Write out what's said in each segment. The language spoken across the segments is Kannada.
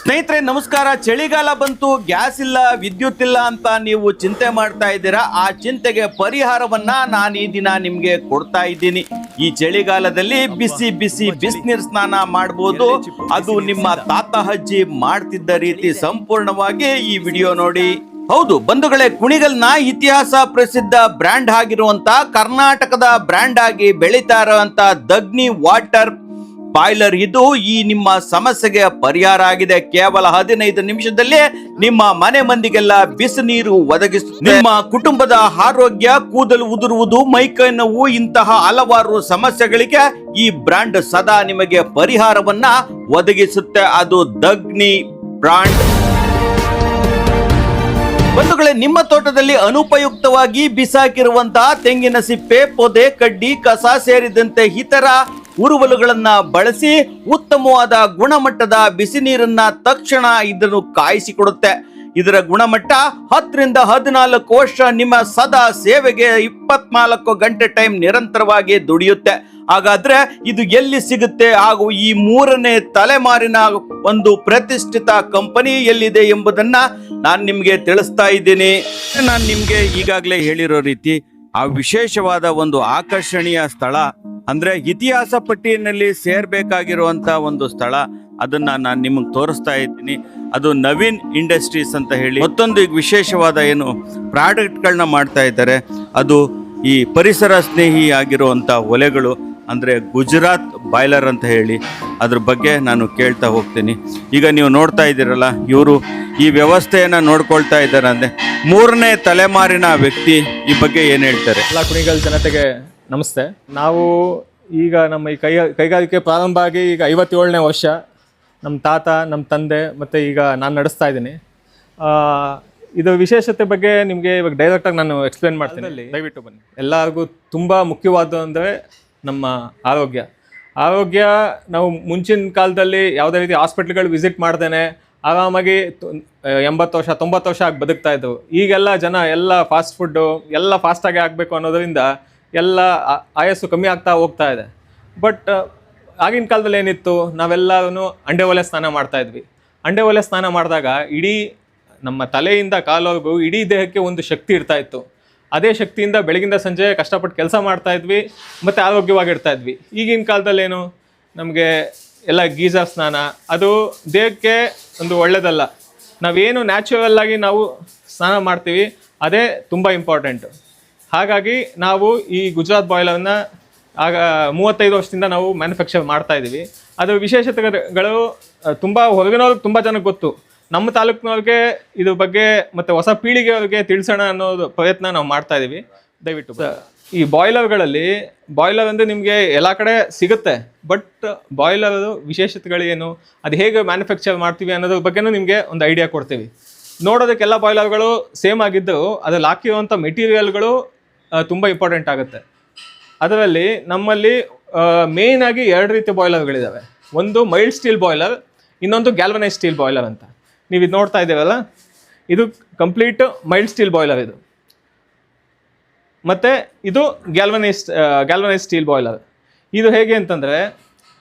ಸ್ನೇಹಿತರೆ ನಮಸ್ಕಾರ. ಚಳಿಗಾಲ ಬಂತು, ಗ್ಯಾಸ್ ಇಲ್ಲ, ವಿದ್ಯುತ್ ಇಲ್ಲ ಅಂತ ನೀವು ಚಿಂತೆ ಮಾಡ್ತಾ ಇದ್ದೀರಾ. ಆ ಚಿಂತೆಗೆ ಪರಿಹಾರವನ್ನ ನಾನು ಈ ದಿನ ನಿಮ್ಗೆ ಕೊಡ್ತಾ ಇದ್ದೀನಿ. ಈ ಚಳಿಗಾಲದಲ್ಲಿ ಬಿಸಿ ಬಿಸಿ ಬಿಸಿನೀರ್ ಸ್ನಾನ ಮಾಡಬಹುದು. ಅದು ನಿಮ್ಮ ತಾತ ಅಜ್ಜಿ ಮಾಡ್ತಿದ್ದ ರೀತಿ ಸಂಪೂರ್ಣವಾಗಿ ಈ ವಿಡಿಯೋ ನೋಡಿ. ಹೌದು ಬಂಧುಗಳೇ, ಕುಣಿಗಲ್ನ ಇತಿಹಾಸ ಪ್ರಸಿದ್ಧ ಬ್ರ್ಯಾಂಡ್ ಆಗಿರುವಂತ ಕರ್ನಾಟಕದ ಬ್ರ್ಯಾಂಡ್ ಆಗಿ ಬೆಳೀತಾ ಇರುವಂತ ದಗ್ನಿ ವಾಟರ್ ಬಾಯ್ಲರ್ ಇದು ಈ ನಿಮ್ಮ ಸಮಸ್ಯೆಗೆ ಪರಿಹಾರ ಆಗಿದೆ. ಕೇವಲ 15 ನಿಮಿಷದಲ್ಲಿ ನಿಮ್ಮ ಮನೆ ಮಂದಿಗೆಲ್ಲ ಬಿಸಿ ನೀರು ಒದಗಿಸುತ್ತೆ. ನಿಮ್ಮ ಕುಟುಂಬದ ಆರೋಗ್ಯ, ಕೂದಲು ಉದುರುವುದು, ಮೈಕೈ ನೋವು ಇಂತಹ ಹಲವಾರು ಸಮಸ್ಯೆಗಳಿಗೆ ಈ ಬ್ರ್ಯಾಂಡ್ ಸದಾ ನಿಮಗೆ ಪರಿಹಾರವನ್ನ ಒದಗಿಸುತ್ತೆ. ಅದು ದಗ್ನಿ ಬ್ರ್ಯಾಂಡ್. ಬಂಧುಗಳೇ, ನಿಮ್ಮ ತೋಟದಲ್ಲಿ ಅನುಪಯುಕ್ತವಾಗಿ ಬಿಸಾಕಿರುವಂತಹ ತೆಂಗಿನ ಸಿಪ್ಪೆ, ಪೊದೆ, ಕಡ್ಡಿ, ಕಸ ಸೇರಿದಂತೆ ಇತರ ಉರುವಲುಗಳನ್ನ ಬಳಸಿ ಉತ್ತಮವಾದ ಗುಣಮಟ್ಟದ ಬಿಸಿ ನೀರನ್ನ ತಕ್ಷಣ ಇದನ್ನು ಕಾಯಿಸಿಕೊಡುತ್ತೆ. ಇದರ ಗುಣಮಟ್ಟ 10 ರಿಂದ 14 ವರ್ಷ ನಿಮ್ಮ ಸದಾ ಸೇವೆಗೆ 24 ಗಂಟೆ ಟೈಮ್ ನಿರಂತರವಾಗಿ ದುಡಿಯುತ್ತೆ. ಹಾಗಾದ್ರೆ ಇದು ಎಲ್ಲಿ ಸಿಗುತ್ತೆ ಹಾಗೂ ಈ 3ನೇ ತಲೆಮಾರಿನ ಒಂದು ಪ್ರತಿಷ್ಠಿತ ಕಂಪನಿ ಎಲ್ಲಿದೆ ಎಂಬುದನ್ನ ನಾನು ನಿಮ್ಗೆ ತಿಳಿಸ್ತಾ ಇದ್ದೀನಿ. ನಾನು ನಿಮ್ಗೆ ಈಗಾಗಲೇ ಹೇಳಿರೋ ರೀತಿ ಆ ವಿಶೇಷವಾದ ಒಂದು ಆಕರ್ಷಣೀಯ ಸ್ಥಳ ಅಂದ್ರೆ ಇತಿಹಾಸ ಪಟ್ಟಿಯಲ್ಲಿ ಸೇರ್ಬೇಕಾಗಿರುವಂತ ಒಂದು ಸ್ಥಳ, ಅದನ್ನ ನಾನು ನಿಮಗೆ ತೋರಿಸ್ತಾ ಇದ್ದೀನಿ. ಅದು ನವೀನ್ ಇಂಡಸ್ಟ್ರೀಸ್ ಅಂತ ಹೇಳಿ ಮತ್ತೊಂದು ವಿಶೇಷವಾದ ಏನು ಪ್ರಾಡಕ್ಟ್ಗಳನ್ನ ಮಾಡ್ತಾ ಇದ್ದಾರೆ. ಅದು ಈ ಪರಿಸರ ಸ್ನೇಹಿ ಆಗಿರುವಂತ ಒಲೆಗಳು, ಅಂದ್ರೆ ಗುಜರಾತ್ ಬಾಯ್ಲರ್ ಅಂತ ಹೇಳಿ ಅದ್ರ ಬಗ್ಗೆ ನಾನು ಕೇಳ್ತಾ ಹೋಗ್ತೀನಿ. ಈಗ ನೀವು ನೋಡ್ತಾ ಇದ್ದೀರಲ್ಲ, ಇವರು ಈ ವ್ಯವಸ್ಥೆಯನ್ನ ನೋಡ್ಕೊಳ್ತಾ ಇದ್ದಾರೆ. ಅಂದ್ರೆ 3ನೇ ತಲೆಮಾರಿನ ವ್ಯಕ್ತಿ ಈ ಬಗ್ಗೆ ಏನು ಹೇಳ್ತಾರೆ. ಎಲ್ಲ ಕುಣಿಗಲ್ ಜನತೆಗೆ ನಮಸ್ತೆ. ನಾವು ಈಗ ನಮ್ಮ ಈ ಕೈಗಾರಿಕೆ ಪ್ರಾರಂಭ ಆಗಿ ಈಗ 57ನೇ ವರ್ಷ. ನಮ್ಮ ತಾತ, ನಮ್ಮ ತಂದೆ ಮತ್ತು ಈಗ ನಾನು ನಡೆಸ್ತಾ ಇದ್ದೀನಿ. ಇದು ವಿಶೇಷತೆ ಬಗ್ಗೆ ನಿಮಗೆ ಇವಾಗ ಡೈರೆಕ್ಟಾಗಿ ನಾನು ಎಕ್ಸ್ಪ್ಲೇನ್ ಮಾಡ್ತೀನಿ, ದಯವಿಟ್ಟು ಬನ್ನಿ. ಎಲ್ಲರಿಗೂ ತುಂಬ ಮುಖ್ಯವಾದ ಅಂದರೆ ನಮ್ಮ ಆರೋಗ್ಯ. ನಾವು ಮುಂಚಿನ ಕಾಲದಲ್ಲಿ ಯಾವುದೇ ರೀತಿ ಹಾಸ್ಪಿಟ್ಲ್ಗಳು ವಿಸಿಟ್ ಮಾಡ್ದೇನೆ ಆರಾಮಾಗಿ 80 ವರ್ಷ 90 ವರ್ಷ ಆಗಿ ಬದುಕ್ತಾ ಇದ್ರು. ಈಗೆಲ್ಲ ಜನ ಎಲ್ಲ ಫಾಸ್ಟ್ ಫುಡ್ಡು ಎಲ್ಲ ಫಾಸ್ಟಾಗಿ ಆಗಬೇಕು ಅನ್ನೋದರಿಂದ ಎಲ್ಲ ಆಯಸ್ಸು ಕಮ್ಮಿ ಆಗ್ತಾ ಹೋಗ್ತಾ ಇದೆ. ಬಟ್ ಆಗಿನ ಕಾಲದಲ್ಲಿ ಏನಿತ್ತು, ನಾವೆಲ್ಲರೂ ಅಂಡೆ ಒಲೆ ಸ್ನಾನ ಮಾಡ್ತಾಯಿದ್ವಿ. ಅಂಡೆ ಒಲೆ ಸ್ನಾನ ಮಾಡಿದಾಗ ಇಡೀ ನಮ್ಮ ತಲೆಯಿಂದ ಕಾಲವರೆಗೂ ಇಡೀ ದೇಹಕ್ಕೆ ಒಂದು ಶಕ್ತಿ ಇರ್ತಾ ಇತ್ತು. ಅದೇ ಶಕ್ತಿಯಿಂದ ಬೆಳಗಿಂದ ಸಂಜೆ ಕಷ್ಟಪಟ್ಟು ಕೆಲಸ ಮಾಡ್ತಾಯಿದ್ವಿ ಮತ್ತು ಆರೋಗ್ಯವಾಗಿರ್ತಾ ಇದ್ವಿ. ಈಗಿನ ಕಾಲದಲ್ಲಿ ಏನು, ನಮಗೆ ಎಲ್ಲ ಗೀಜರ್ ಸ್ನಾನ, ಅದು ದೇಹಕ್ಕೆ ಒಂದು ಒಳ್ಳೆಯದಲ್ಲ. ನಾವೇನು ನ್ಯಾಚುರಲ್ ಆಗಿ ನಾವು ಸ್ನಾನ ಮಾಡ್ತೀವಿ ಅದೇ ತುಂಬ ಇಂಪಾರ್ಟೆಂಟು. ಹಾಗಾಗಿ ನಾವು ಈ ಗುಜರಾತ್ ಬಾಯ್ಲರ್ನ ಆಗ 35 ವರ್ಷದಿಂದ ನಾವು ಮ್ಯಾನುಫ್ಯಾಕ್ಚರ್ ಮಾಡ್ತಾಯಿದ್ದೀವಿ. ಅದರ ವಿಶೇಷತೆಗಳು ತುಂಬ ಹೊರಗಿನವ್ರಿಗೆ ತುಂಬ ಜನಕ್ಕೆ ಗೊತ್ತು. ನಮ್ಮ ತಾಲೂಕಿನವ್ರಿಗೆ ಇದ್ರ ಬಗ್ಗೆ ಮತ್ತು ಹೊಸ ಪೀಳಿಗೆಯವ್ರಿಗೆ ತಿಳಿಸೋಣ ಅನ್ನೋದು ಪ್ರಯತ್ನ ನಾವು ಮಾಡ್ತಾಯಿದ್ದೀವಿ. ದಯವಿಟ್ಟು ಈ ಬಾಯ್ಲರ್ ಅಂದರೆ ನಿಮಗೆ ಎಲ್ಲ ಕಡೆ ಸಿಗುತ್ತೆ. ಬಟ್ ಬಾಯ್ಲರ್ ವಿಶೇಷತೆಗಳೇನು, ಅದು ಹೇಗೆ ಮ್ಯಾನುಫ್ಯಾಕ್ಚರ್ ಮಾಡ್ತೀವಿ ಅನ್ನೋದ್ರ ಬಗ್ಗೆನೂ ನಿಮಗೆ ಒಂದು ಐಡಿಯಾ ಕೊಡ್ತೀವಿ. ನೋಡೋದಕ್ಕೆಲ್ಲ ಬಾಯ್ಲರ್ಗಳು ಸೇಮ್ ಆಗಿದ್ದು ಅದರಲ್ಲಿ ಹಾಕಿರುವಂಥ ಮೆಟೀರಿಯಲ್ಗಳು ತುಂಬ ಇಂಪಾರ್ಟೆಂಟ್ ಆಗುತ್ತೆ. ಅದರಲ್ಲಿ ನಮ್ಮಲ್ಲಿ ಮೇಯ್ನಾಗಿ 2 ರೀತಿಯ ಬಾಯ್ಲರ್ಗಳಿದ್ದಾವೆ. ಒಂದು ಮೈಲ್ಡ್ ಸ್ಟೀಲ್ ಬಾಯ್ಲರ್, ಇನ್ನೊಂದು ಗ್ಯಾಲ್ವನೈಸ್ ಸ್ಟೀಲ್ ಬಾಯ್ಲರ್ ಅಂತ. ನೀವು ಇದು ನೋಡ್ತಾ ಇದ್ದೀವಲ್ಲ, ಇದು ಕಂಪ್ಲೀಟ್ ಮೈಲ್ಡ್ ಸ್ಟೀಲ್ ಬಾಯ್ಲರ್ ಇದು. ಮತ್ತು ಇದು ಗ್ಯಾಲ್ವನೈಸ್ ಸ್ಟೀಲ್ ಬಾಯ್ಲರ್. ಇದು ಹೇಗೆ ಅಂತಂದರೆ,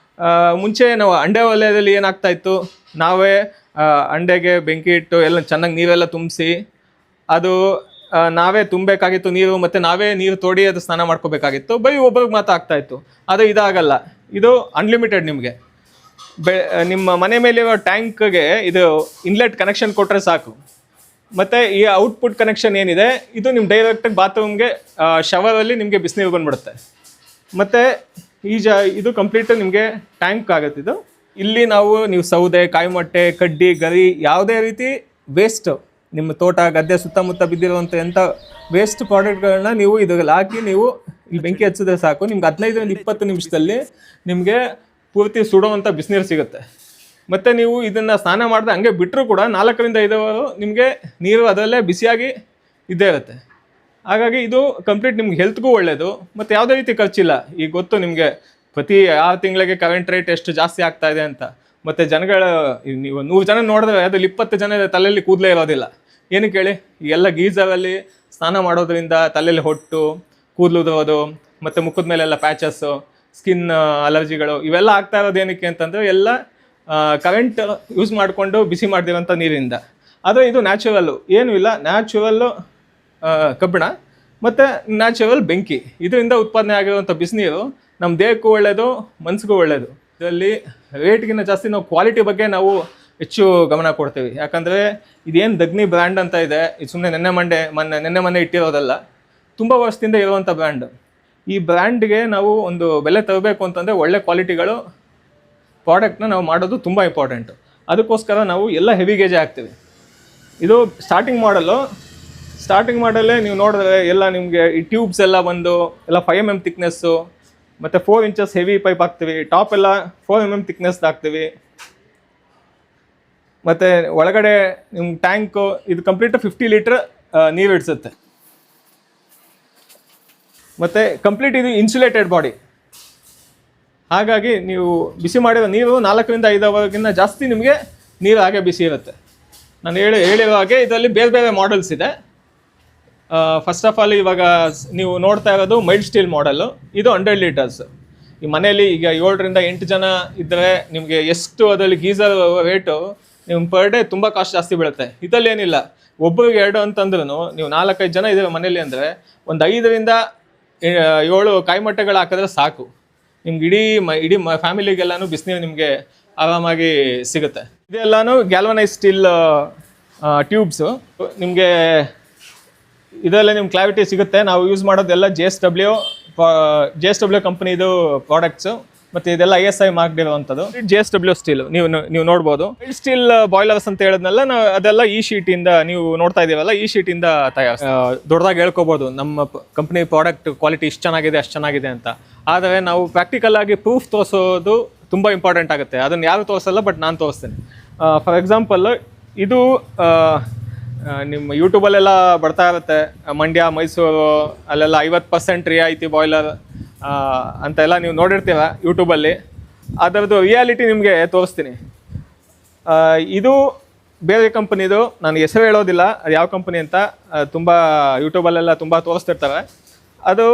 ಮುಂಚೆ ನಾವು ಅಂಡೆ ಒಲೆಯಲ್ಲಿ ಏನಾಗ್ತಾಯಿತ್ತು, ನಾವೇ ಅಂಡೆಗೆ ಬೆಂಕಿ ಇಟ್ಟು ಎಲ್ಲ ಚೆನ್ನಾಗಿ ನೀರೆಲ್ಲ ತುಂಬಿಸಿ ಅದು ನಾವೇ ತುಂಬಬೇಕಾಗಿತ್ತು ನೀರು, ಮತ್ತು ನಾವೇ ನೀರು ತೋಡಿ ಅದು ಸ್ನಾನ ಮಾಡ್ಕೋಬೇಕಾಗಿತ್ತು. ಬರೀ ಒಬ್ಬರಿಗೆ ಮಾತ್ರ ಆಗ್ತಾಯಿತ್ತು. ಅದು ಇದಾಗಲ್ಲ. ಇದು ಅನ್ಲಿಮಿಟೆಡ್. ನಿಮಗೆ ನಿಮ್ಮ ಮನೆ ಮೇಲೆ ಟ್ಯಾಂಕ್ಗೆ ಇದು ಇನ್ಲೆಟ್ ಕನೆಕ್ಷನ್ ಕೊಟ್ಟರೆ ಸಾಕು. ಮತ್ತು ಈ ಔಟ್ಪುಟ್ ಕನೆಕ್ಷನ್ ಏನಿದೆ ಇದು ನಿಮ್ಮ ಡೈರೆಕ್ಟಾಗಿ ಬಾತ್ರೂಮ್ಗೆ ಶವರಲ್ಲಿ ನಿಮಗೆ ಬಿಸಿನೀರು ಬಂದ್ಬಿಡುತ್ತೆ. ಮತ್ತು ಇದು ಕಂಪ್ಲೀಟ್ ನಿಮಗೆ ಟ್ಯಾಂಕ್ ಆಗುತ್ತೆ. ಇದು ಇಲ್ಲಿ ನೀವು ಸೌದೆ, ಕಾಯಿಮೊಟ್ಟೆ, ಕಡ್ಡಿ, ಗರಿ, ಯಾವುದೇ ರೀತಿ ವೇಸ್ಟ್ ನಿಮ್ಮ ತೋಟ ಗದ್ದೆ ಸುತ್ತಮುತ್ತ ಬಿದ್ದಿರುವಂಥ ಎಂಥ ವೇಸ್ಟ್ ಪ್ರಾಡಕ್ಟ್ಗಳನ್ನ ನೀವು ಇದರಲ್ಲಿ ಹಾಕಿ ನೀವು ಇಲ್ಲಿ ಬೆಂಕಿ ಹಚ್ಚಿದ್ರೆ ಸಾಕು. ನಿಮ್ಗೆ 15 ರಿಂದ 20 ನಿಮಿಷದಲ್ಲಿ ನಿಮಗೆ ಪೂರ್ತಿ ಸುಡುವಂಥ ಬಿಸಿನೀರು ಸಿಗುತ್ತೆ. ಮತ್ತು ನೀವು ಇದನ್ನು ಸ್ನಾನ ಮಾಡಿದ್ರೆ ಹಂಗೆ ಬಿಟ್ಟರೂ ಕೂಡ 4 ರಿಂದ 5 ಅವರು ನಿಮಗೆ ನೀರು ಅದರಲ್ಲೇ ಬಿಸಿಯಾಗಿ ಇದ್ದೇ ಇರುತ್ತೆ. ಹಾಗಾಗಿ ಇದು ಕಂಪ್ಲೀಟ್ ನಿಮ್ಗೆ ಹೆಲ್ತ್ಗೂ ಒಳ್ಳೆಯದು ಮತ್ತು ಯಾವುದೇ ರೀತಿ ಖರ್ಚಿಲ್ಲ. ಈಗ ಗೊತ್ತು ನಿಮಗೆ ಪ್ರತಿ 6 ತಿಂಗಳಿಗೆ ಕರೆಂಟ್ ರೇಟ್ ಎಷ್ಟು ಜಾಸ್ತಿ ಆಗ್ತಾ ಇದೆ ಅಂತ. ಮತ್ತು ಜನಗಳು ನೀವು 100 ಜನ ನೋಡಿದ್ರೆ ಅದ್ರಲ್ಲಿ 20 ಜನ ತಲೆಯಲ್ಲಿ ಕೂದಲೇ ಇರೋದಿಲ್ಲ. ಏನಕ್ಕೆ ಹೇಳಿ, ಈಗೆಲ್ಲ ಗೀಝರಲ್ಲಿ ಸ್ನಾನ ಮಾಡೋದ್ರಿಂದ ತಲೆಯಲ್ಲಿ ಹೊಟ್ಟು, ಕೂದಲು ಉದುರೋದು ಮತ್ತು ಮುಖದ ಮೇಲೆಲ್ಲ ಪ್ಯಾಚಸ್ಸು, ಸ್ಕಿನ್ ಅಲರ್ಜಿಗಳು ಇವೆಲ್ಲ ಆಗ್ತಾ ಇರೋದು ಏನಕ್ಕೆ ಅಂತಂದರೆ ಎಲ್ಲ ಕರೆಂಟ್ ಯೂಸ್ ಮಾಡಿಕೊಂಡು ಬಿಸಿ ಮಾಡ್ದಿರೋಂಥ ನೀರಿಂದ. ಆದರೆ ಇದು ನ್ಯಾಚುರಲ್ಲು, ಏನೂ ಇಲ್ಲ, ನ್ಯಾಚುರಲ್ಲು ಕಬ್ಬಿಣ ಮತ್ತು ನ್ಯಾಚುರಲ್ ಬೆಂಕಿ, ಇದರಿಂದ ಉತ್ಪಾದನೆ ಆಗಿರುವಂಥ ಬಿಸಿನೀರು ನಮ್ಮ ದೇಹಕ್ಕೂ ಒಳ್ಳೆಯದು, ಮನಸ್ಸಿಗೂ ಒಳ್ಳೆಯದು. ಇದರಲ್ಲಿ ರೇಟ್ಗಿಂತ ಜಾಸ್ತಿ ನಾವು ಕ್ವಾಲಿಟಿ ಬಗ್ಗೆ ನಾವು ಹೆಚ್ಚು ಗಮನ ಕೊಡ್ತೀವಿ. ಯಾಕಂದರೆ ಇದೇನು ದಗ್ನಿ ಬ್ರ್ಯಾಂಡ್ ಅಂತ ಇದೆ, ಇದು ಸುಮ್ಮನೆ ನೆನ್ನೆ ಮೊನ್ನೆ ಇಟ್ಟಿರೋದಲ್ಲ, ತುಂಬ ವರ್ಷದಿಂದ ಇರುವಂಥ ಬ್ರ್ಯಾಂಡ್. ಈ ಬ್ರ್ಯಾಂಡ್ಗೆ ನಾವು ಒಂದು ಬೆಲೆ ತರಬೇಕು ಅಂತಂದರೆ ಒಳ್ಳೆ ಕ್ವಾಲಿಟಿಗಳು ಪ್ರಾಡಕ್ಟ್ನ ನಾವು ಮಾಡೋದು ತುಂಬ ಇಂಪಾರ್ಟೆಂಟು. ಅದಕ್ಕೋಸ್ಕರ ನಾವು ಎಲ್ಲ ಹೆವಿ ಗೇಜೇ ಹಾಕ್ತೀವಿ. ಇದು ಸ್ಟಾರ್ಟಿಂಗ್ ಮಾಡಲ್ಲೇ ನೀವು ನೋಡಿದ್ರೆ ಎಲ್ಲ ನಿಮಗೆ ಈ ಟ್ಯೂಬ್ಸ್ ಎಲ್ಲ ಬಂದು ಎಲ್ಲ 5 mm ಥಿಕ್ನೆಸ್ಸು ಮತ್ತು 4 inches ಹೆವಿ ಪೈಪ್ ಹಾಕ್ತೀವಿ. ಟಾಪ್ ಎಲ್ಲ 4 mm ಥಿಕ್ನೆಸ್ ಹಾಕ್ತೀವಿ. ಮತ್ತು ಒಳಗಡೆ ನಿಮ್ಮ ಟ್ಯಾಂಕು ಇದು ಕಂಪ್ಲೀಟ್ 50 ಲೀಟ್ರ್ ನೀರು ಇಡಿಸುತ್ತೆ. ಮತ್ತು ಕಂಪ್ಲೀಟ್ ಇದು ಇನ್ಸುಲೇಟೆಡ್ ಬಾಡಿ, ಹಾಗಾಗಿ ನೀವು ಬಿಸಿ ಮಾಡಿರೋ ನೀರು 4 ರಿಂದ 5 ಅವರ್ಗಿಂತ ಜಾಸ್ತಿ ನಿಮಗೆ ನೀರು ಹಾಗೆ ಬಿಸಿ ಇರುತ್ತೆ. ನಾನು ಹೇಳಿರೋ ಹಾಗೆ ಇದರಲ್ಲಿ ಬೇರೆ ಬೇರೆ ಮಾಡೆಲ್ಸ್ ಇದೆ. ಫಸ್ಟ್ ಆಫ್ ಆಲ್ ಇವಾಗ ನೀವು ನೋಡ್ತಾ ಇರೋದು ಮೈಲ್ಡ್ ಸ್ಟೀಲ್ ಮಾಡೆಲ್ಲು, ಇದು 100 ಲೀಟರ್ಸ್. ಈ ಮನೆಯಲ್ಲಿ ಈಗ 7 ರಿಂದ 8 ಜನ ಇದ್ದರೆ ನಿಮಗೆ ಎಷ್ಟು ಅದರಲ್ಲಿ ಗೀಸರ್ ರೇಟು ನಿಮ್ಮ ಪರ್ ಡೇ ತುಂಬ ಕಾಸ್ಟ್ ಜಾಸ್ತಿ ಬೀಳುತ್ತೆ. ಇದರಲ್ಲಿ ಏನಿಲ್ಲ, ಒಬ್ಬರಿಗೆ 2 ಅಂತಂದ್ರೂ ನೀವು 4-5 ಜನ ಇದ್ದೀರ ಮನೇಲಿ ಅಂದರೆ ಒಂದು 5 ರಿಂದ 7 ಕಾಯಿಮಟ್ಟೆಗಳು ಹಾಕಿದ್ರೆ ಸಾಕು, ನಿಮ್ಗೆ ಇಡೀ ಫ್ಯಾಮಿಲಿಗೆಲ್ಲನೂ ಬಿಸಿನೀರು ನಿಮಗೆ ಆರಾಮಾಗಿ ಸಿಗುತ್ತೆ. ಇದೆಲ್ಲನೂ ಗ್ಯಾಲ್ವನೈಸ್ ಸ್ಟೀಲ್ ಟ್ಯೂಬ್ಸು. ನಿಮಗೆ ಇದರಲ್ಲೇ ನಿಮ್ಗೆ ಕ್ಲಾರಿಟಿ ಸಿಗುತ್ತೆ. ನಾವು ಯೂಸ್ ಮಾಡೋದೆಲ್ಲ JSW ಕಂಪ್ನಿದು ಪ್ರಾಡಕ್ಟ್ಸು, ಮತ್ತು ಇದೆಲ್ಲ ISI ಮಾರ್ಕ್ಡ್ ಇರುವಂಥದ್ದು. JSW ಸ್ಟೀಲು ನೀವು ನೋಡ್ಬೋದು. ಸ್ಟೀಲ್ ಬಾಯ್ಲರ್ಸ್ ಅಂತ ಹೇಳಿದ್ನಲ್ಲ, ಅದೆಲ್ಲ ಈ ಶೀಟಿಂದ ನೀವು ನೋಡ್ತಾ ಇದ್ದೀವಲ್ಲ, ಈ ಶೀಟಿಂದ ದೊಡ್ಡದಾಗಿ ಹೇಳ್ಕೊಬೋದು ನಮ್ಮ ಕಂಪ್ನಿ ಪ್ರಾಡಕ್ಟ್ ಕ್ವಾಲಿಟಿ ಇಷ್ಟು ಚೆನ್ನಾಗಿದೆ ಅಷ್ಟು ಚೆನ್ನಾಗಿದೆ ಅಂತ. ಆದರೆ ನಾವು ಪ್ರಾಕ್ಟಿಕಲ್ ಆಗಿ ಪ್ರೂಫ್ ತೋರಿಸೋದು ತುಂಬ ಇಂಪಾರ್ಟೆಂಟ್ ಆಗುತ್ತೆ. ಅದನ್ನು ಯಾರು ತೋರಿಸಲ್ಲ, ಬಟ್ ನಾನು ತೋರಿಸ್ತೇನೆ. ಫಾರ್ ಎಕ್ಸಾಂಪಲ್, ಇದು ನಿಮ್ಮ ಯೂಟ್ಯೂಬಲ್ಲೆಲ್ಲ ಬರ್ತಾ ಇರುತ್ತೆ, ಮಂಡ್ಯ, ಮೈಸೂರು ಅಲ್ಲೆಲ್ಲ 50% ರಿಯಾಯಿತಿ ಬಾಯ್ಲರ್ ಅಂತೆಲ್ಲ ನೀವು ನೋಡಿರ್ತೀರ ಯೂಟ್ಯೂಬಲ್ಲಿ. ಅದರದ್ದು ರಿಯಾಲಿಟಿ ನಿಮಗೆ ತೋರಿಸ್ತೀನಿ. ಇದು ಬೇರೆ ಕಂಪನಿದು, ನಾನು ಹೆಸರು ಹೇಳೋದಿಲ್ಲ ಅದು ಯಾವ ಕಂಪನಿ ಅಂತ, ತುಂಬ ಯೂಟ್ಯೂಬಲ್ಲೆಲ್ಲ ತುಂಬ ತೋರಿಸ್ತಿರ್ತಾರೆ. ಅದು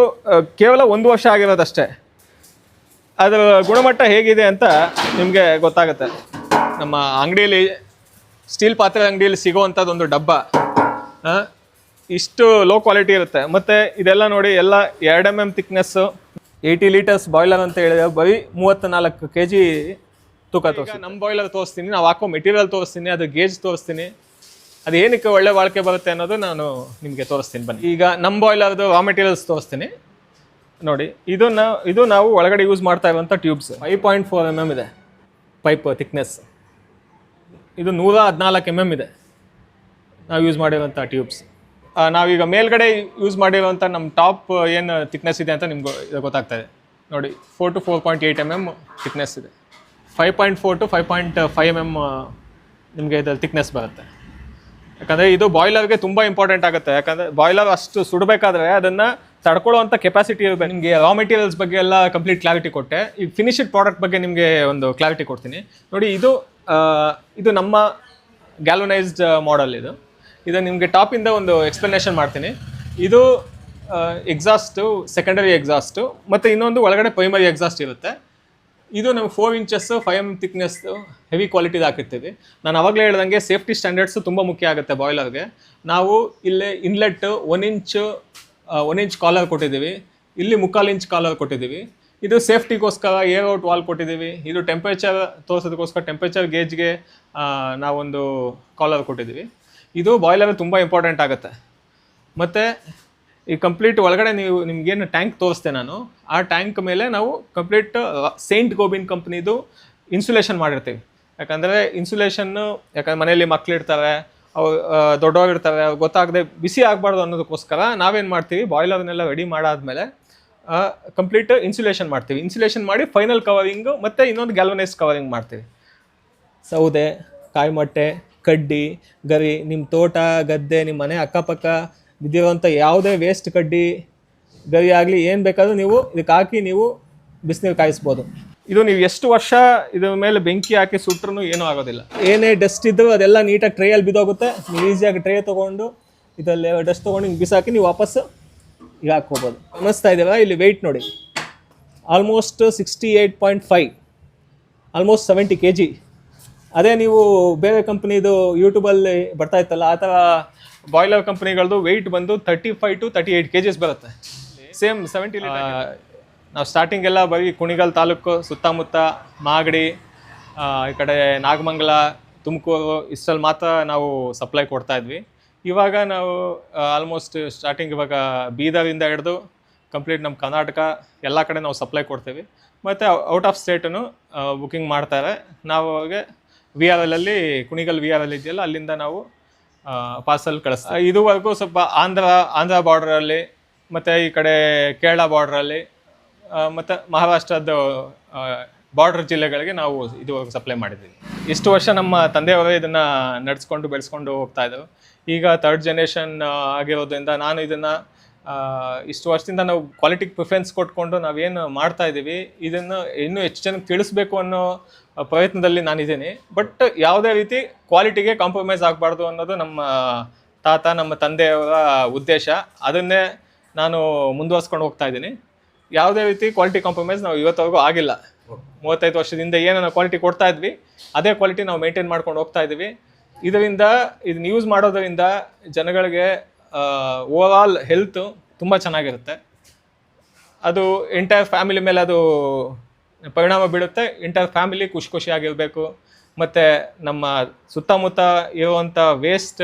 ಕೇವಲ 1 ವರ್ಷ ಆಗಿರೋದಷ್ಟೇ. ಅದರ ಗುಣಮಟ್ಟ ಹೇಗಿದೆ ಅಂತ ನಿಮಗೆ ಗೊತ್ತಾಗುತ್ತೆ. ನಮ್ಮ ಅಂಗಡಿಯಲ್ಲಿ, ಸ್ಟೀಲ್ ಪಾತ್ರೆ ಅಂಗಡಿಯಲ್ಲಿ ಸಿಗೋವಂಥದ್ದು ಒಂದು ಡಬ್ಬ ಇಷ್ಟು ಲೋ ಕ್ವಾಲಿಟಿ ಇರುತ್ತೆ. ಮತ್ತು ಇದೆಲ್ಲ ನೋಡಿ, ಎಲ್ಲ 2 mm ಥಿಕ್ನೆಸ್ಸು, 80 ಲೀಟರ್ಸ್ ಬಾಯ್ಲರ್ ಅಂತ ಹೇಳಿದ್ರೆ ಬರೀ 34 kg ತೂಕ ತೋರಿಸಿ. ನಮ್ಮ ಬಾಯ್ಲರ್ ತೋರಿಸ್ತೀನಿ, ನಾವು ಹಾಕೋ ಮೆಟೀರಿಯಲ್ ತೋರಿಸ್ತೀನಿ, ಅದು ಗೇಜ್ ತೋರಿಸ್ತೀನಿ, ಅದು ಏನಕ್ಕೆ ಒಳ್ಳೆ ಬಾಳಿಕೆ ಬರುತ್ತೆ ಅನ್ನೋದು ನಾನು ನಿಮಗೆ ತೋರಿಸ್ತೀನಿ. ಬನ್ನಿ, ಈಗ ನಮ್ಮ ಬಾಯ್ಲರ್ದು ರಾ ಮೆಟೀರಿಯಲ್ಸ್ ತೋರಿಸ್ತೀನಿ ನೋಡಿ. ಇದು ನಾವು ಒಳಗಡೆ ಯೂಸ್ ಮಾಡ್ತಾ ಇರುವಂಥ ಟ್ಯೂಬ್ಸ್. 5.4 mm ಇದೆ ಪೈಪ್ ಥಿಕ್ನೆಸ್. ಇದು 114 mm ಇದೆ ನಾವು ಯೂಸ್ ಮಾಡಿರೋಂಥ ಟ್ಯೂಬ್ಸ್. ನಾವೀಗ ಮೇಲ್ಗಡೆ ಯೂಸ್ ಮಾಡಿರೋಂಥ ನಮ್ಮ ಟಾಪ್ ಏನು ಥಿಕ್ನೆಸ್ ಇದೆ ಅಂತ ನಿಮ್ಗೆ ಗೊತ್ತಾಗ್ತಾ ಇದೆ ನೋಡಿ. 4 to 4.8 mm ಥಿಕ್ನೆಸ್ ಇದೆ. 5.4 to 5.5 mm ನಿಮಗೆ ಇದ್ರಲ್ಲಿ ಥಿಕ್ನೆಸ್ ಬರುತ್ತೆ. ಯಾಕಂದರೆ ಇದು ಬಾಯ್ಲರ್ಗೆ ತುಂಬ ಇಂಪಾರ್ಟೆಂಟ್ ಆಗುತ್ತೆ. ಯಾಕಂದರೆ ಬಾಯ್ಲರ್ ಅಷ್ಟು ಸುಡಬೇಕಾದ್ರೆ ಅದನ್ನು ತಡ್ಕೊಳ್ಳೋವಂಥ ಕೆಪಾಸಿಟಿ ಇರುತ್ತೆ. ನಿಮಗೆ ರಾ ಮೆಟೀರಿಯಲ್ಸ್ ಬಗ್ಗೆ ಎಲ್ಲ ಕಂಪ್ಲೀಟ್ ಕ್ಲಾರಿಟಿ ಕೊಟ್ಟೆ. ಈಗ ಫಿನಿಶ್ಡ್ ಪ್ರಾಡಕ್ಟ್ ಬಗ್ಗೆ ನಿಮಗೆ ಒಂದು ಕ್ಲಾರಿಟಿ ಕೊಡ್ತೀನಿ ನೋಡಿ. ಇದು ನಮ್ಮ ಗ್ಯಾಲ್ವನೈಸ್ಡ್ ಮಾಡೆಲ್. ಇದು ನಿಮಗೆ ಟಾಪಿಂದ ಒಂದು ಎಕ್ಸ್ಪ್ಲನೇಷನ್ ಮಾಡ್ತೀನಿ. ಇದು ಎಕ್ಸಾಸ್ಟು, ಸೆಕೆಂಡರಿ ಎಕ್ಸಾಸ್ಟು, ಮತ್ತು ಇನ್ನೊಂದು ಒಳಗಡೆ ಪ್ರೈಮರಿ ಎಕ್ಸಾಸ್ಟ್ ಇರುತ್ತೆ. ಇದು ನಮ್ಗೆ 4 inches 5 mm ಥಿಕ್ನೆಸ್ ಹೆವಿ ಕ್ವಾಲಿಟಿದು ಹಾಕಿರ್ತೀವಿ. ನಾನು ಅವಾಗಲೇ ಹೇಳ್ದಂಗೆ ಸೇಫ್ಟಿ ಸ್ಟ್ಯಾಂಡರ್ಡ್ಸು ತುಂಬ ಮುಖ್ಯ ಆಗುತ್ತೆ ಬಾಯ್ಲರ್ಗೆ. ನಾವು ಇಲ್ಲಿ ಇನ್ಲೆಟ್ 1 inch ಕಾಲರ್ ಕೊಟ್ಟಿದ್ದೀವಿ, ಇಲ್ಲಿ 3/4 inch ಕಾಲರ್ ಕೊಟ್ಟಿದ್ದೀವಿ. ಇದು ಸೇಫ್ಟಿಗೋಸ್ಕರ ಏರ್ ಔಟ್ ವಾಲ್ ಕೊಟ್ಟಿದ್ದೀವಿ. ಇದು ಟೆಂಪ್ರೇಚರ್ ತೋರಿಸೋದಕ್ಕೋಸ್ಕರ ಟೆಂಪ್ರೇಚರ್ ಗೇಜ್ಗೆ ನಾವೊಂದು ಕಾಲರ್ ಕೊಟ್ಟಿದ್ದೀವಿ. ಇದು ಬಾಯ್ಲರ್ ತುಂಬ ಇಂಪಾರ್ಟೆಂಟ್ ಆಗುತ್ತೆ. ಮತ್ತು ಈ ಕಂಪ್ಲೀಟ್ ಒಳಗಡೆ ನಿಮಗೇನು ಟ್ಯಾಂಕ್ ತೋರಿಸ್ತೆ ನಾನು, ಆ ಟ್ಯಾಂಕ್ ಮೇಲೆ ನಾವು ಕಂಪ್ಲೀಟ್ ಸೇಂಟ್ ಗೋಬಿನ್ ಕಂಪ್ನಿದು ಇನ್ಸುಲೇಷನ್ ಮಾಡಿರ್ತೀವಿ. ಯಾಕಂದರೆ ಯಾಕಂದರೆ ಮನೆಯಲ್ಲಿ ಮಕ್ಕಳಿರ್ತಾರೆ, ಅವ್ರು ದೊಡ್ಡವರಿರ್ತಾರೆ, ಅವ್ರು ಗೊತ್ತಾಗದೆ ಬಿಸಿ ಆಗಬಾರ್ದು ಅನ್ನೋದಕ್ಕೋಸ್ಕರ ನಾವೇನು ಮಾಡ್ತೀವಿ, ಬಾಯ್ಲರ್ನೆಲ್ಲ ರೆಡಿ ಮಾಡಾದ್ಮೇಲೆ ಕಂಪ್ಲೀಟ್ ಇನ್ಸುಲೇಷನ್ ಮಾಡ್ತೀವಿ. ಇನ್ಸುಲೇಷನ್ ಮಾಡಿ ಫೈನಲ್ ಕವರಿಂಗು ಮತ್ತು ಇನ್ನೊಂದು ಗ್ಯಾಲ್ವನೈಸ್ ಕವರಿಂಗ್ ಮಾಡ್ತೀವಿ. ಸೌದೆ, ಕಾಯಿಮಟ್ಟೆ, ಕಡ್ಡಿ, ಗರಿ, ನಿಮ್ಮ ತೋಟ, ಗದ್ದೆ, ನಿಮ್ಮ ಮನೆ ಅಕ್ಕಪಕ್ಕ ಬಿದ್ದಿರೋಂಥ ಯಾವುದೇ ವೇಸ್ಟ್ ಕಡ್ಡಿ, ಗರಿ ಆಗಲಿ ಏನು ಬೇಕಾದರೂ ನೀವು ಇದಕ್ಕೆ ಹಾಕಿ ನೀವು ಬಿಸಿನೀರು ಕಾಯಿಸ್ಬೋದು. ಇದು ನೀವು ಎಷ್ಟು ವರ್ಷ ಇದ್ರ ಮೇಲೆ ಬೆಂಕಿ ಹಾಕಿ ಸುಟ್ರೂ ಏನೂ ಆಗೋದಿಲ್ಲ. ಏನೇ ಡಸ್ಟ್ ಇದ್ದರೂ ಅದೆಲ್ಲ ನೀಟಾಗಿ ಟ್ರೇಯಲ್ಲಿ ಬಿದ್ದೋಗುತ್ತೆ. ನೀವು ಈಸಿಯಾಗಿ ಟ್ರೇ ತೊಗೊಂಡು ಇದರಲ್ಲಿ ಡಸ್ಟ್ ತೊಗೊಂಡು ಹಿಂಗೆ ಬಿಸಾಕಿ ನೀವು ವಾಪಸ್ಸು ಈಗ ಹಾಕ್ಕೋಬೋದು. ಅನ್ನಿಸ್ತಾ ಇದ್ದೀರಾ? ಇಲ್ಲಿ ವೆಯ್ಟ್ ನೋಡಿ, ಆಲ್ಮೋಸ್ಟ್ 68.5, ಆಲ್ಮೋಸ್ಟ್ 70 kg ಅದೇ ನೀವು ಬೇರೆ ಕಂಪ್ನಿದು ಯೂಟ್ಯೂಬಲ್ಲಿ ಬರ್ತಾ ಇತ್ತಲ್ಲ ಆ ಥರ ಬಾಯ್ಲರ್ ಕಂಪ್ನಿಗಳದ್ದು ವೆಯ್ಟ್ ಬಂದು 35 to 38 kgs ಬರುತ್ತೆ. ಸೇಮ್ 70 ನಾವು ಸ್ಟಾರ್ಟಿಂಗ್ ಎಲ್ಲ ಬರೀ ಕುಣಿಗಲ್ ತಾಲೂಕು ಸುತ್ತಮುತ್ತ ಮಾಗಡಿ ಈ ಕಡೆ ನಾಗಮಂಗಲ ತುಮಕೂರು ಇಷ್ಟಲ್ಲಿ ಮಾತ್ರ ನಾವು ಸಪ್ಲೈ ಕೊಡ್ತಾ ಇದ್ವಿ. ಇವಾಗ ನಾವು ಆಲ್ಮೋಸ್ಟ್ ಸ್ಟಾರ್ಟಿಂಗ್ ಇವಾಗ ಬೀದರಿಂದ ಹಿಡಿದು ಕಂಪ್ಲೀಟ್ ನಮ್ಮ ಕರ್ನಾಟಕ ಎಲ್ಲ ಕಡೆ ನಾವು ಸಪ್ಲೈ ಕೊಡ್ತೀವಿ. ಮತ್ತು ಔಟ್ ಆಫ್ ಸ್ಟೇಟನ್ನು ಬುಕ್ಕಿಂಗ್ ಮಾಡ್ತಾರೆ. ನಾವು ಅವಾಗೆ VRL ಅಲ್ಲಿ ಕುಣಿಗಲ್ VRL ಇದೆಯಲ್ಲ ಅಲ್ಲಿಂದ ನಾವು ಪಾರ್ಸಲ್ ಕಳಿಸ್ತೀವಿ. ಇದುವರೆಗೂ ಸ್ವಲ್ಪ ಆಂಧ್ರ ಬಾರ್ಡ್ರಲ್ಲಿ ಮತ್ತು ಈ ಕಡೆ ಕೇರಳ ಬಾರ್ಡ್ರಲ್ಲಿ ಮತ್ತು ಮಹಾರಾಷ್ಟ್ರದ ಬಾರ್ಡರ್ ಜಿಲ್ಲೆಗಳಿಗೆ ನಾವು ಇದುವರೆಗೂ ಸಪ್ಲೈ ಮಾಡಿದ್ದೀವಿ. ಇಷ್ಟು ವರ್ಷ ನಮ್ಮ ತಂದೆಯವರೇ ಇದನ್ನು ನಡೆಸ್ಕೊಂಡು ಬೆಳೆಸ್ಕೊಂಡು ಹೋಗ್ತಾ ಇದ್ದರು. ಈಗ 3rd ಜನರೇಷನ್ ಆಗಿರೋದ್ರಿಂದ ನಾನು ಇದನ್ನು ಇಷ್ಟು ವರ್ಷದಿಂದ ನಾವು ಕ್ವಾಲಿಟಿಗೆ ಪ್ರಿಫರೆನ್ಸ್ ಕೊಟ್ಕೊಂಡು ನಾವೇನು ಮಾಡ್ತಾ ಇದ್ದೀವಿ ಇದನ್ನು ಇನ್ನೂ ಹೆಚ್ಚು ಜನಕ್ಕೆ ತಿಳಿಸ್ಬೇಕು ಅನ್ನೋ ಪ್ರಯತ್ನದಲ್ಲಿ ನಾನಿದ್ದೀನಿ. ಬಟ್ ಯಾವುದೇ ರೀತಿ ಕ್ವಾಲಿಟಿಗೆ ಕಾಂಪ್ರಮೈಸ್ ಆಗಬಾರ್ದು ಅನ್ನೋದು ನಮ್ಮ ತಾತ ನಮ್ಮ ತಂದೆಯವರ ಉದ್ದೇಶ. ಅದನ್ನೇ ನಾನು ಮುಂದುವರ್ಸ್ಕೊಂಡು ಹೋಗ್ತಾ ಇದ್ದೀನಿ. ಯಾವುದೇ ರೀತಿ ಕ್ವಾಲಿಟಿ ಕಾಂಪ್ರಮೈಸ್ ನಾವು ಇವತ್ತವರೆಗೂ ಆಗಿಲ್ಲ. 35 ವರ್ಷದಿಂದ ಏನು ನಾವು ಕ್ವಾಲಿಟಿ ಕೊಡ್ತಾ ಇದ್ವಿ ಅದೇ ಕ್ವಾಲಿಟಿ ನಾವು ಮೇಂಟೈನ್ ಮಾಡ್ಕೊಂಡು ಹೋಗ್ತಾ ಇದ್ದೀವಿ. ಇದನ್ನ ಯೂಸ್ ಮಾಡೋದರಿಂದ ಜನಗಳಿಗೆ ಓವರ್ ಆಲ್ ಹೆಲ್ತು ತುಂಬ ಚೆನ್ನಾಗಿರುತ್ತೆ. ಅದು ಎಂಟೈರ್ ಫ್ಯಾಮಿಲಿ ಮೇಲೆ ಅದು ಪರಿಣಾಮ ಬೀಳುತ್ತೆ. ಎಂಟೈರ್ ಫ್ಯಾಮಿಲಿ ಖುಷಿಯಾಗಿರಬೇಕು. ಮತ್ತು ನಮ್ಮ ಸುತ್ತಮುತ್ತ ಇರುವಂಥ ವೇಸ್ಟ್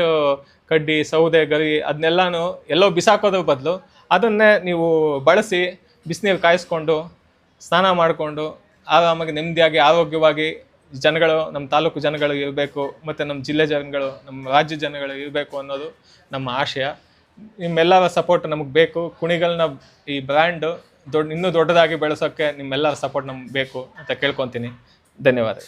ಕಡ್ಡಿ ಸೌದೆ ಗರಿ ಅದನ್ನೆಲ್ಲನೂ ಎಲ್ಲೋ ಬಿಸಾಕೋದ್ರ ಬದಲು ಅದನ್ನೇ ನೀವು ಬಳಸಿ ಬಿಸಿನೀರು ಕಾಯಿಸ್ಕೊಂಡು ಸ್ನಾನ ಮಾಡಿಕೊಂಡು ಆರಾಮಾಗಿ ನೆಮ್ಮದಿಯಾಗಿ ಆರೋಗ್ಯವಾಗಿ ಜನಗಳು ನಮ್ಮ ತಾಲೂಕು ಜನಗಳು ಇರಬೇಕು ಮತ್ತು ನಮ್ಮ ಜಿಲ್ಲೆ ಜನಗಳು ನಮ್ಮ ರಾಜ್ಯ ಜನಗಳು ಇರಬೇಕು ಅನ್ನೋದು ನಮ್ಮ ಆಶಯ. ನಿಮ್ಮೆಲ್ಲರ ಸಪೋರ್ಟ್ ನಮಗೆ ಬೇಕು. ಕುಣಿಗಲ್ನ ಈ ಬ್ರ್ಯಾಂಡು ಇನ್ನೂ ದೊಡ್ಡದಾಗಿ ಬೆಳೆಸೋಕ್ಕೆ ನಿಮ್ಮೆಲ್ಲರ ಸಪೋರ್ಟ್ ನಮ್ಗೆ ಬೇಕು ಅಂತ ಕೇಳ್ಕೊತೀನಿ. ಧನ್ಯವಾದ.